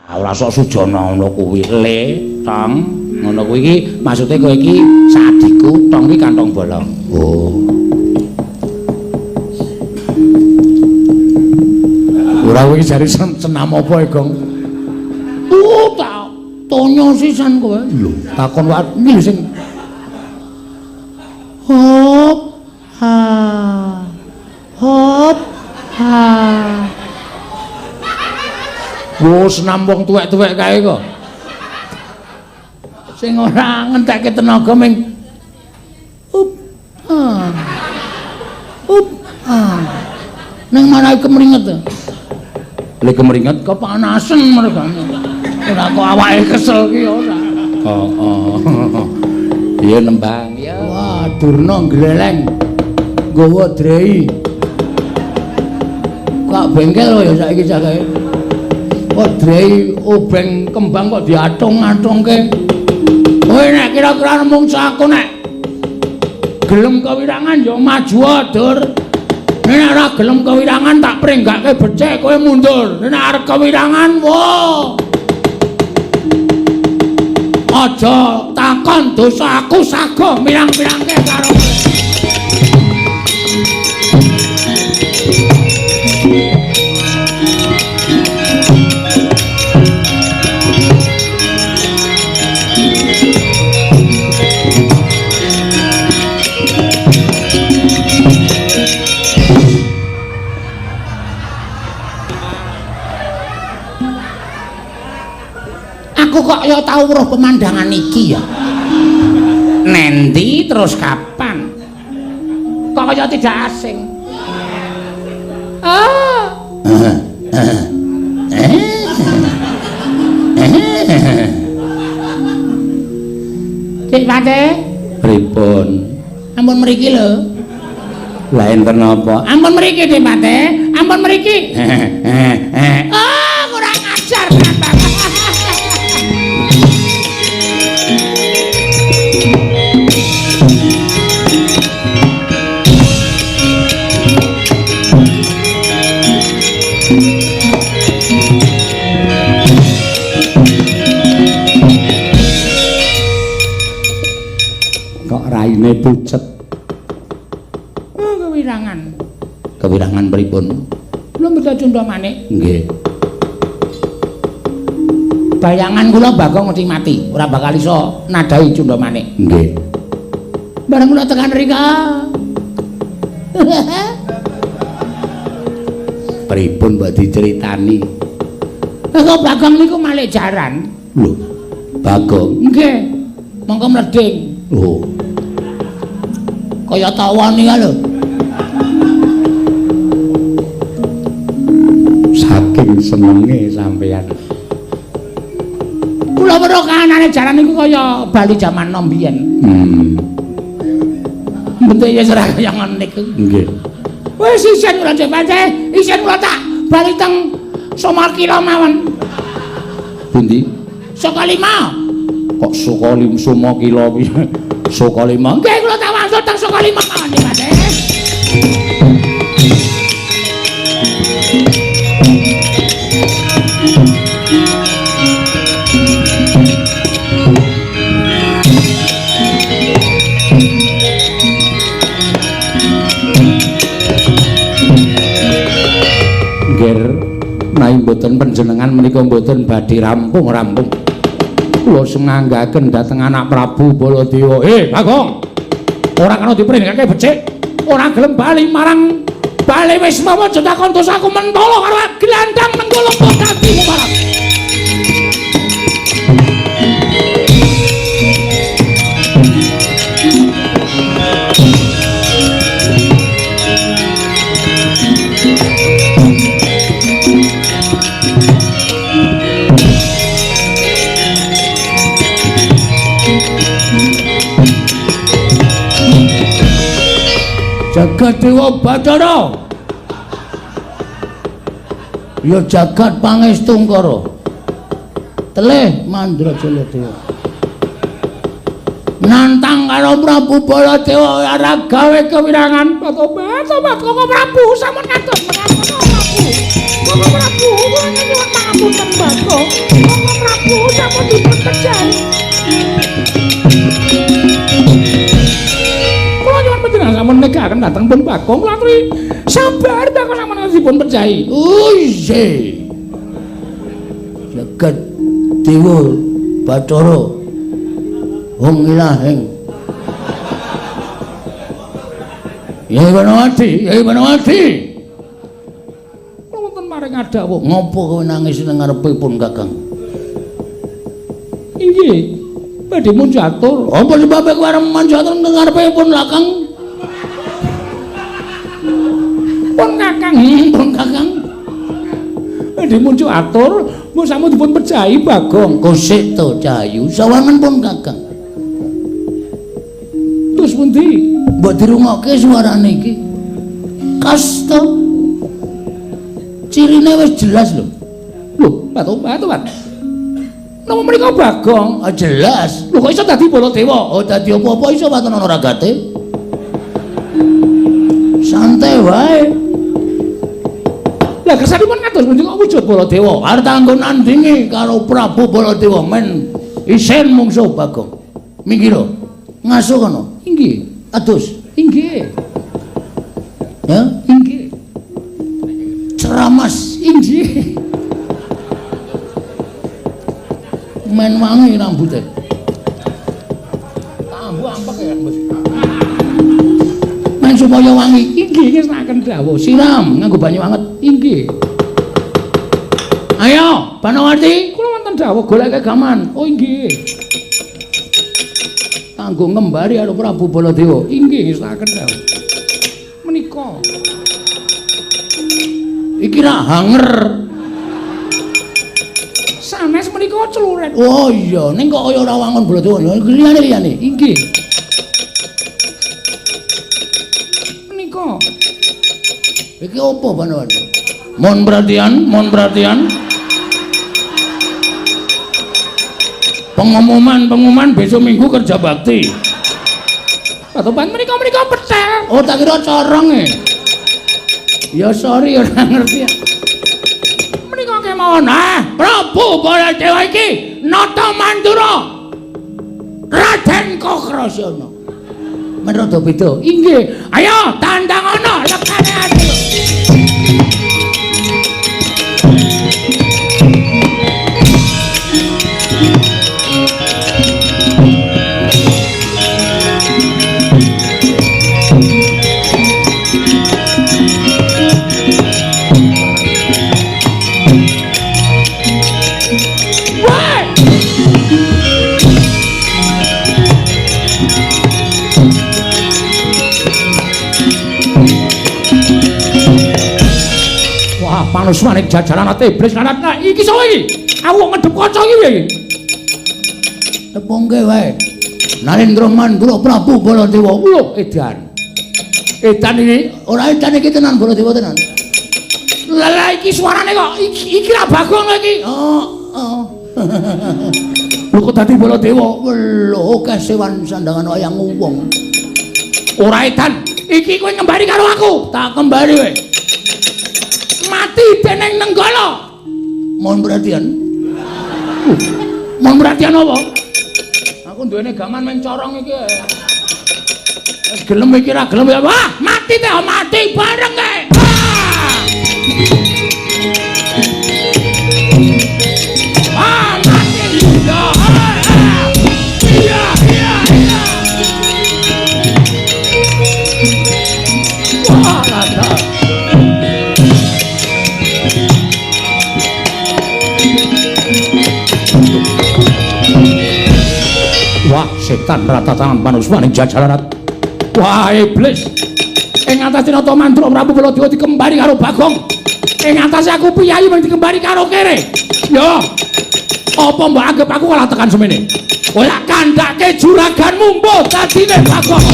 Ora sok sujana ngono kuwi le tong ngono kuwi iki maksude kowe iki sadiku tong iki kantong bolong. Oh. Ora kuwi jare senam apa e, Gong? Tak tonyo sisan kowe. Lho, takon wae iki sing hop ha. Hop ha. Wo senam wong tuwek-tuwek kae kok. Sing ora ngentekke tenaga ming up ha. Up ha. Nang mana kemringet to? Lek kemringet kepanasan mergane. Ora kok awake kesel ki ora. Heeh. Iya nembang ya. Wah, durna gleleng. Nggawa drei. Kok bengkel lho ya saiki jake. Kok drei obeng kembang kok diatung-atungke. Kowe nek kira-kira mung aku nek gelem kewirangan ya maju dur. Nek ora gelem kewirangan tak prenggake becik kowe mundur. Nek arep kewirangan wo. Aja takon dosa aku sago mirang-mirangke karo aku kok ya tau weruh pemandangan iki ya. Nendi terus kapan? Kok kaya tidak asing. Cik Pate, pripun? Ampun mriki lho. Lah enten apa? Ampun mriki, Dik Pate. Ampun mriki. Kurang ajar kan, Pak. Raine pucet. Kewirangan. Kewirangan pripun? Kula mboten cundha manik. Nggih. Bayangan kula Bagong mesti mati, ora bakal iso nadai cundha manik. Nggih. Bareng kula tekan mrika. Pripun mbok diceritani? Kok Bagong niku malih jaran. Lho, Bagong. Nggih. Monggo mleding. Lho. Kaya tawani lho. Saking senenge sampeyan. Kula weruh kahanane jaran niku kaya bali jaman nom biyen. Bentuk ya ora kaya ngono niku. Nggih. Wis isin kula Cek Pance, isin kula tak bali teng Somakila mawon. Pundi? Sokalima. Kok Sokalima Somakila piye? Sokalima. Nggih kula tak wangsul teng Sokalima mawon Dik Pate. Nai mboten panjenengan menika mboten badhe rampung-rampung. Kula senganggaken dhateng anak Prabu Baladewa. Bagong. Ora kena dipringgake becik. Ora gelem bali marang bali wis mawa aja takon dosaku mentolo karo glandang menggolo potatimu barang. Jagat Dewa Bathara. Ya jagat pangestungkara. Telih Mandrajala Dewa. Nantang karo Prabu Baladewa ora gawe kewirangan. Bato Prabu sampun ngatur menawa Prabu. Monggo Prabu kula nyuwun pangapunten Bagong. Monggo Prabu sampun dipun kejahi. Kula nyuwun panjenengan sampun negaken dhateng pun Bagong kula aturi sabar Bagong sampun dipun pejahi. Uye. Jagat Dewa Bathara Wong Ilahing. Yai Banawati. Wonten maring adawuh. Ngopo kowe nangis nang ngarepipun Kakang? Inggih, badhe mun jatur. Apa sebabe kowe arep manjatur nang ngarepipun Kakang? Pun Kakang. Badhe mun jatur, mun sampun dipun pejahi Bagong. Kosik to Cahayu, sawangan pun Kakang. Terus pundi? Mbok dirungokke suarane iki. Kasta. Cirine wis jelas lho. Lho, Pak. Nama menika Bagong. Ah jelas. Lho kok iso dadi Baladewa? Oh dadi apa-apa iso waton ana ragate. Santai wae. Lah kesanipun kados pundi kok wujud Baladewa? Arep kanggo nandingi karo Prabu Baladewa men isen mungsuh Bagong. Minggiro. Ngasuh kono. Inggih. Adus. Inggih. Ya, Inggih. Ceramas. Inggih. Men wangi rambutnya. Ambu ampek ya, Mas. Men supaya wangi. Inggih ngesnaken dawuh. Siram nganggo banyu anget. Inggih. Ayo, Banawati. Kula wonten dawuh goleke gaman. Oh inggih. Kanggo ngembari karo Prabu Baladewa. Inggih ngesnaken dawuh. Menika. Iki ra hanger. Sanes menika celuret. Oh iya, ning kok kaya ora wangun Baladewa. Liyane. Inggih. Menika. Iki apa Banawati? Mohon perhatian. Pengumuman besok Minggu kerja bakti. Patoban menika pecel. Oh tak kira corong e. Ya sorry ora ngerti. Menika kemawon. Prabu Baladewa iki nata mandura Raden Kokrasana. Men rada beda. Inggih. Ayo tandangono lekane ati. Panuswaning jajaran ate iblis laratna iki sapa iki? Aku ngedep kanca iki piye iki? Tepungke wae. Narendra Mandura Prabu Baladewa. Lho, edan. Edan iki Ora edan iki tenan Baladewa tenan. Lah iki suarane kok iki ra Bagong iki. Oh. Lho kok dadi Baladewa? Lho kesewan sandangan wayang wong. Ora edan. Iki kowe ngembari karo aku. Tak kembali wae. Mati dening Nenggala. Mohon perhatian. Mohon perhatian apa? Aku duwene gaman men corong iki. Wis gelem iki ra gelem ya. Wah, mati teh, mati bareng kae. Mati. Iya. Wah, ada. Wah, setan rata tangan Panuswaning jajaran. Wah, iblis. Ing atase nata mantra Prabu Baladewa dikembari karo Bagong. Ing atase aku piyayi mung dikembari karo kere. Yo. Apa mbok anggap aku kalah tekan semene? Ora kandhake juraganmu mbok dadine Bagong.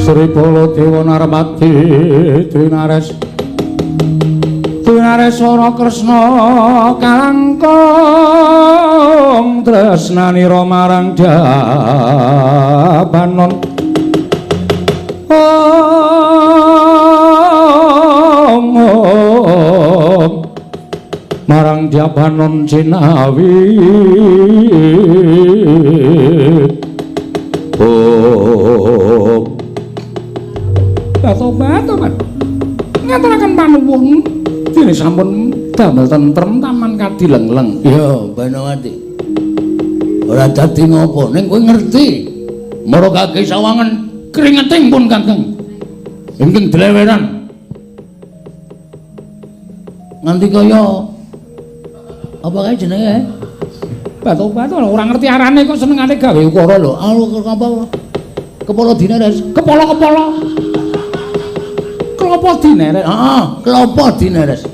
Sripala Dewa Narmati Trinares Sora Kresna kalangkung tresnanira marang Jabanon marang Jabanon Cinawi Tobat ngaturaken panuwun dene sampun damel tentrem taman kadilengleng. Ya, Banowati. Ora dadi ngopo, ning kowe ngerti. Mara kaki sawangan keringeting pun Kakang. Ingkang dleweran. Nganti kaya apa kae jenenge? Tobat ora ngerti arane kok senengane gawe ukara lho. Apa? Kepala dineres. Klopo dineres. Heeh, klopo dineres.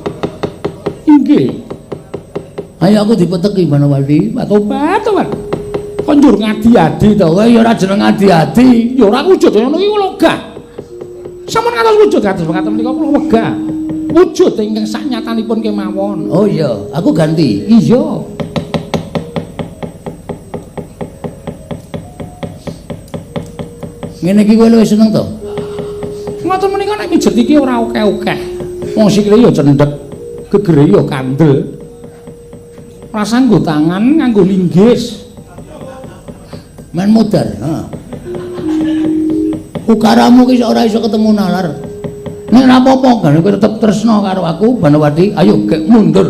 Inggih. Ayo aku dipeteki Banowati. Tobat. Konjur ngadi-adi to. Kowe ya ora jeneng ngadi-adi. Ya ora wujud ngono iki kula wegah. Sampun ngantos wujud kados mekaten menika kula wegah. Wujud ingkang saknyatanipun kemawon. Oh iya, aku ganti. Iya. Ngene iki kowe luwih seneng to? Ngoten menika nek mijet iki ora akeh-akeh. Wong sikile ya cendhek, gegere ya kandel. Rasa nggo tangan nganggo linggis. Men mudar, ha. Ukaramu ki ora iso ketemu nalar. Nek ora apa-apa gane kowe tetep tresna karo aku, Banowati. Ayo gek mundur.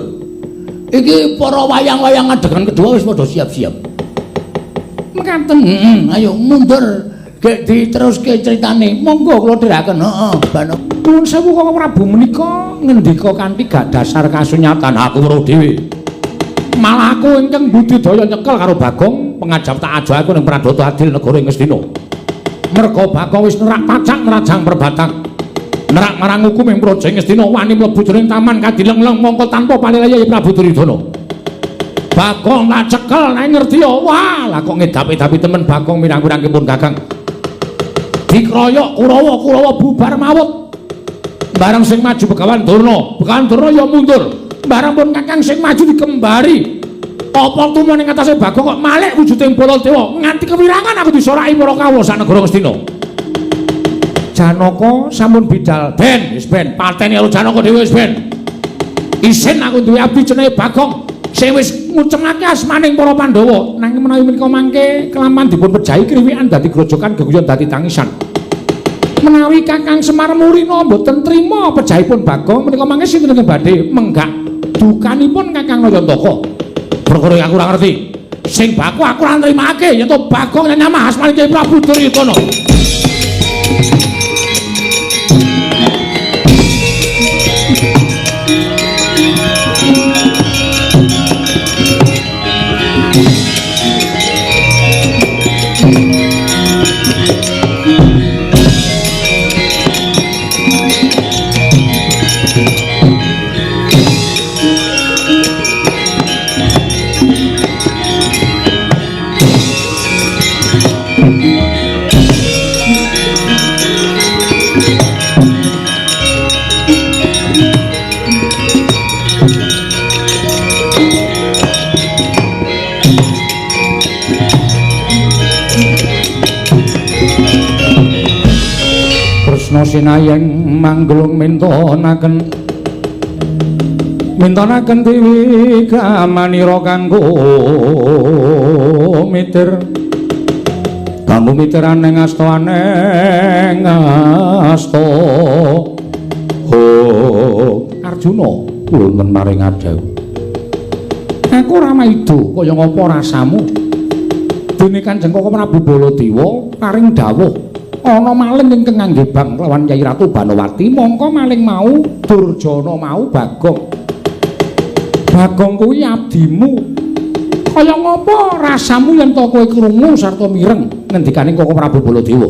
Iki para wayang-wayang adegan kedua wis padha siap-siap. Mekaten. Ayo mundur. Gek diteruske critane. Monggo kula dheraken. Heeh, Banowati. Nuwun sewu Kakang Prabu menika ngendika kanthi gak dasar kasunyatan aku weruh dhewe. Malah aku ingkang budidaya nyekel karo Bagong pengajap tak aja aku ning Pradata Adil negara ing Ngastina. Merga Bagong wis nerak pacak nerajang perbatang. Nerak marang hukum ing Praja Ngastina wani mlebu jroning taman kadilengleng mongko tanpa panilayahi Prabu Duryudana. Bagong tak cekel nek ngerti wah lah kok ngedapi-dapi temen Bagong mirang-mirangipun Kakang. Dikroyok Kurawa bubar mawut. Barang sing maju Begawan Durna ya mundur. Barang pun Kakang sing maju dikembari. Apa tumon ing atase Bagong kok malih wujuding Baladewa nganti kewirangan aku disoraki para kawula sak negara Ngastina. Janaka sampun bidal. Ben, pateni karo Janaka dhewe wis ben. Isin aku duwe abdi jenenge Bagong sing wis ngucengake asmaning para Pandhawa. Nanging menawi menika mangke kelaman dipun pejahi kriwikan dadi grojokan geguyon dadi tangisan. Menawi Kakang Semar Murina mboten trima pejahipun Bagong menika mangke sinten badhe menggak dukanipun Kakang Nayantaka. Perkara aku ora ngerti. Sing baku aku ora nrimake yen to Bagong nyamah asmaning Prabu Duryudana. Sinayeng manggulung mintonaken Mintanaken dewi gamanira kanggo mitir kanggo mitiran ing asta aneng asta Arjuna wonten maring adhawu aku ora maido kaya ngapa rasamu dene Kanjeng Koko Prabu Baladewa paring dawuh ana maling ingkang ngangge bang lawan Nyai Ratu Banowati mongko maling mau Durjana mau Bagong kuwi abdimu kaya ngapa rasamu yen to kowe krungu sarta mireng ngendikaning Koko Prabu Baladewa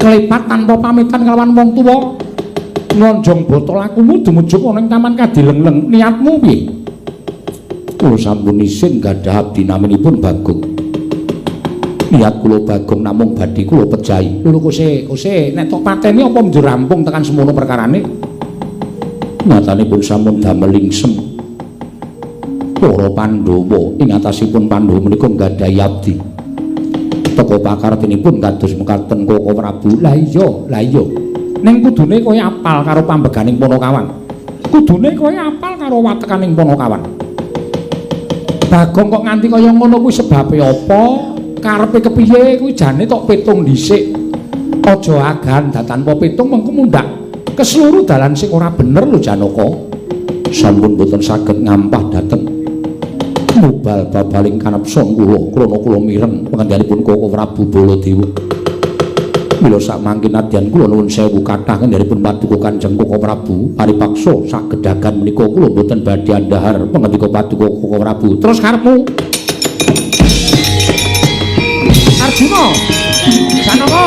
klepat tanpa pamitan kelawan wong tuwa nonjong botol lakumu dumujuk ana ing taman kadilengleng niatmu piye kula sampun isin gadhah abdi naminipun Bagong niat kula Bagong namung badhe kula pejahi lho kose nek tok pateni apa njur rampung tekan semono perkarane nyatanipun sampun damel lingsem para Pandhawa ing atasipun Pandhawa menika nggadhahi abdi teka pakartinipun kados mekaten Koko Prabu lah iya ning kudune kowe apal karo pambeganing Panakawan kudune kowe apal karo watekaning Panakawan Bagong kok nganti kaya ngono kuwi sebabe apa karepe kepiye kuwi jane tok pitung dhisik aja agan tanpa pitung mengko mundhak keseluruh dalan sing ora bener lho Janaka sampun boten saged ngampah dhateng mubal babaling kanepsa kula krana kula mireng pangandhanipun Koko Prabu Baladewa mila sak mangkin adyan kula nuwun sewu kathah ngendhanipun paduka Kanjeng Koko Prabu paripaksa sak gedhagan menika kula boten badhe andhahar pangandika paduka Koko Prabu terus karepmu Arjuna Janaka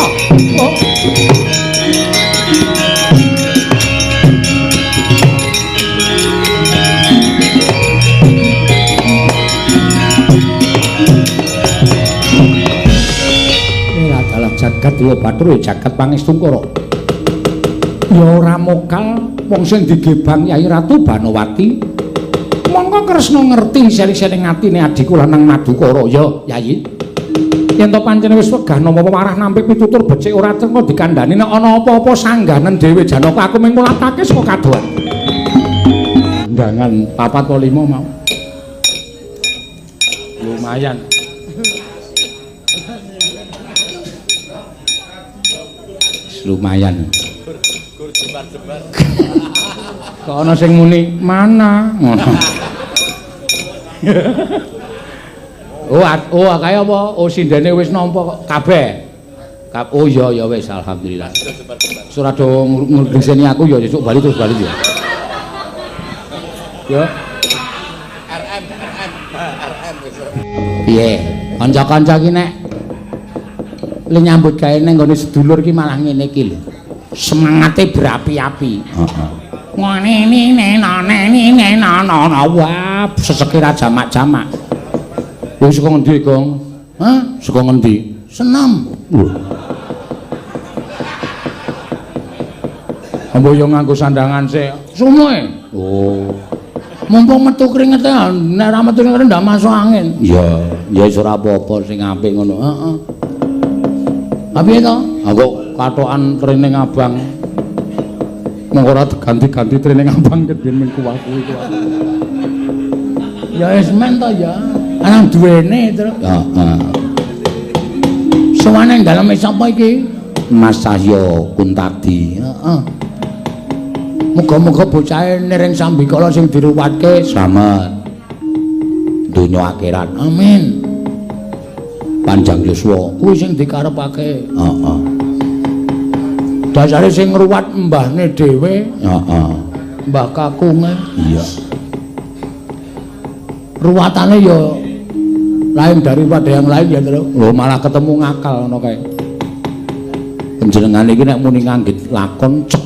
jagat Dewa Bathara jagat Pangestungkara ya ora mokal wong sing digebang Nyai Ratu Banowati mongko Kresna ngerti seri-sering atine adhiku lanang Madukara ya Yayi yen to pancen wis wegah napa warah nampik pitutur becik ora trengko dikandhani nek ana apa-apa sangganen dhewe Janaka aku mung ngulatake saka kadohan undangan 4 atau 5 mau lumayan lumayan kok ana sing muni mana ngono oh kaya apa oh sindene wis nampa kabeh oh iya wis alhamdulillah ora do ngreseni aku ya sesuk bali terus bali ya yo RM piye kanca-kanca ki nek le nyambut gawe ning nggone sedulur ki malah ngene iki lho. Semangate berapi-api. Heeh. Ngene wah seseke ra jamak-jamak. Wis saka ngendi, Gong? Hah? Saka ngendi? Senam. Ambo yo nganggo sandangan sik. Sumoe. Oh. Mumpung metu kringete nek ra metu kringete ndak masuk angin. Iya, ya wis ora apa-apa sing apik ngono. Heeh. Apa to? Aku katokan training abang. Monggo ora ganti-ganti training abang ket ben mengku aku iku. Ya wis men to ya. Ana duwene terus. Heeh. Sowane daleme sapa iki? Mas Cahya Kuntadi. Heeh. Muga-muga bocahe niring sambikala sing diruwatke slamet. Donya akhirat. Amin. Panjang yuswa kuwi sing dikarepake. Heeh. Dasare sing ngruwat mbahne dhewe. Heeh. Mbah Kakunge. Iya. Ruwatane ya lain daripada yang lain ya, Tru. Lho malah ketemu ngakal ngono kae. Panjenengan iki nek muni nganggit lakon cek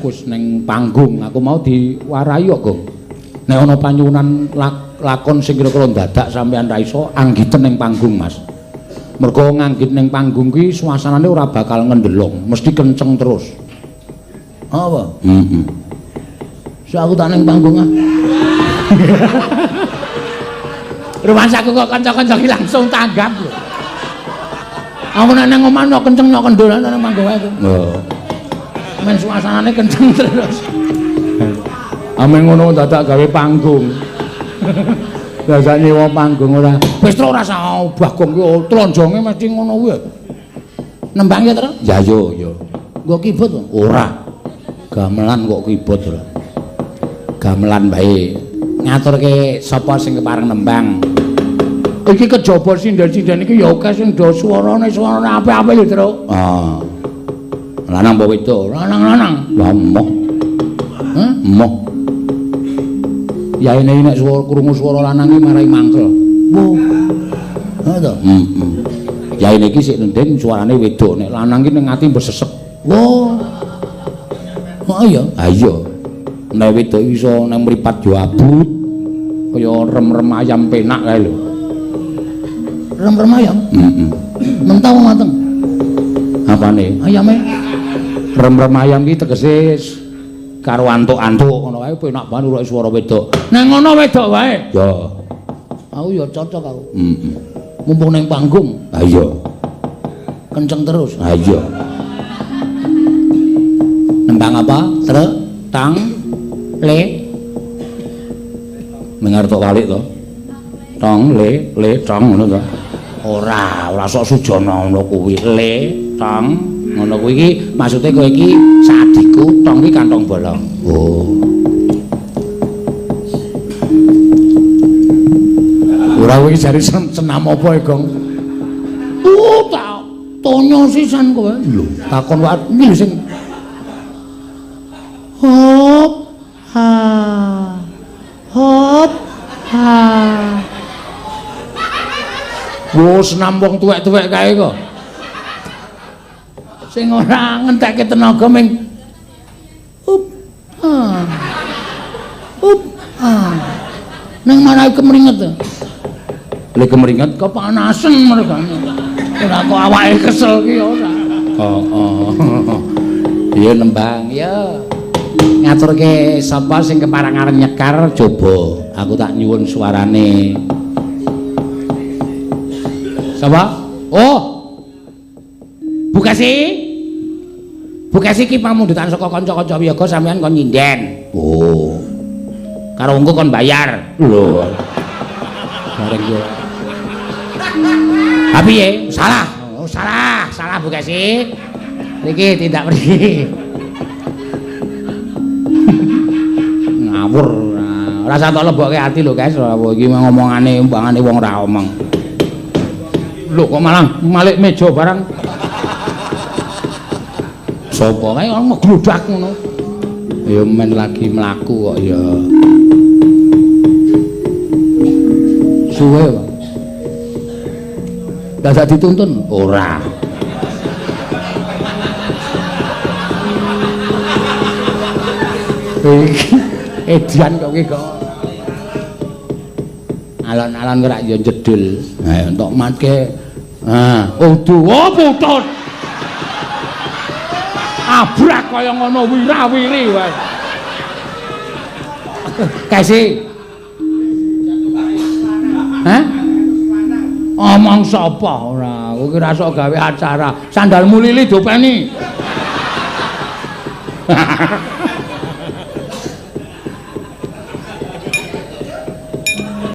wis ning panggung aku mau diwarai kok, Gong. Nek ana panyuwunan lakon sing kira-kira dadak sampean ra iso anggiten ning panggung, Mas. Mergo nganggit ning panggung ki suasanane ora bakal ngendelong, mesti kenceng terus. Apa? Heeh. Aku tak ning panggung ah. Rumasaku kok kanca-kanca ki langsung tanggap lho. Aku nek nang omah kok kenceng kok kendul nang panggung ae. Oh. Men suasanane kenceng terus. Ame ngono dadak gawe panggung. Dadak nyewa panggung ora. Wis ora usah Bagong ki tlonjonge mesti ngono kuwi. Nembang ya, Tru? Ya yo yo. Nggo kibot ora. Gamelan kok kibot ora. Gamelan bae. Ngaturke sapa sing kepareng nembang. Iki kejaba sinden-sinden iki ya akeh sing do suarane apik-apik lho, Tru. Ah. Lanang apa wedok? Lanang-lanang. Lah emoh. Hah? Emoh. Ya ini nek krungu swara lanang iki marai mangkel. Wo. Ha to? Ya ini iki sik ndeng suarane wedok, nek lanang iki ning ati mbesesek. Wo. Oh iya. Ha iya. Nek wedok iso nang mripat yo abut. Kaya rem-rem ayam penak kae lho. Rem-rem ayam? Mentah mateng. Apane? Ayame. Rem-rem ayam iki tegese karo antuk-antuk ngono wae penak banget uruk swara wedok. Nang ngono wedok wae. Ya. Aku ya cocok aku. Mumpung ning panggung. Ha iya. Kenceng terus. Ha iya. Nembang apa? Tre, tang, le. Mengarep walik to. Tong, le, tong ngono to. Ora sok sujana ngono kuwi. Le, tong ngono kuwi iki maksude kowe iki sadiku tong iki kantong bolong. Oh. Ora kuwi jare senam apa e, Gong? Tak tonyo sisan kowe. Lho, takon wae iki lho sing hop ha. Hop ha. Wo senam wong tuwek-tuwek kae kok. Sing ora ngentekke tenaga ming up nang mana kemringet to. Le kemringet kepanasan mereka. Ora kok awake kesel ki ora. Iya nembang ya. Ngaturke sapa sing kepareng arep nyekar coba. Aku tak nyuwun suarane. Sapa? Oh. Bukasi. Bukasi ki pamundutan saka kanca-kanca wiyaga sampean kon nyinden. Oh. Karo engko kon bayar. Lho. Bareng yo. Ha piye? Salah. Oh, salah Bukasi. Niki tindak mriki. Ngawur. Ora usah tok lebokke ati lho, guys. Iki ngomongane umpamane wong ra omong. Lho kok malah malik meja barang. Sopo kae orang megludak ngono. Ya men lagi mlaku kok ya. Suwe, Bang. Dadak dituntun ora. Edian kok iki kok. Alon-alon ora ya jedul. Ha entuk matke. Udu putut. Abrak kaya ngono wirawiri wae. Kasih. Hah? Omong sapa ora? Kowe ora sok gawe acara. Sandalmu lili dopeni.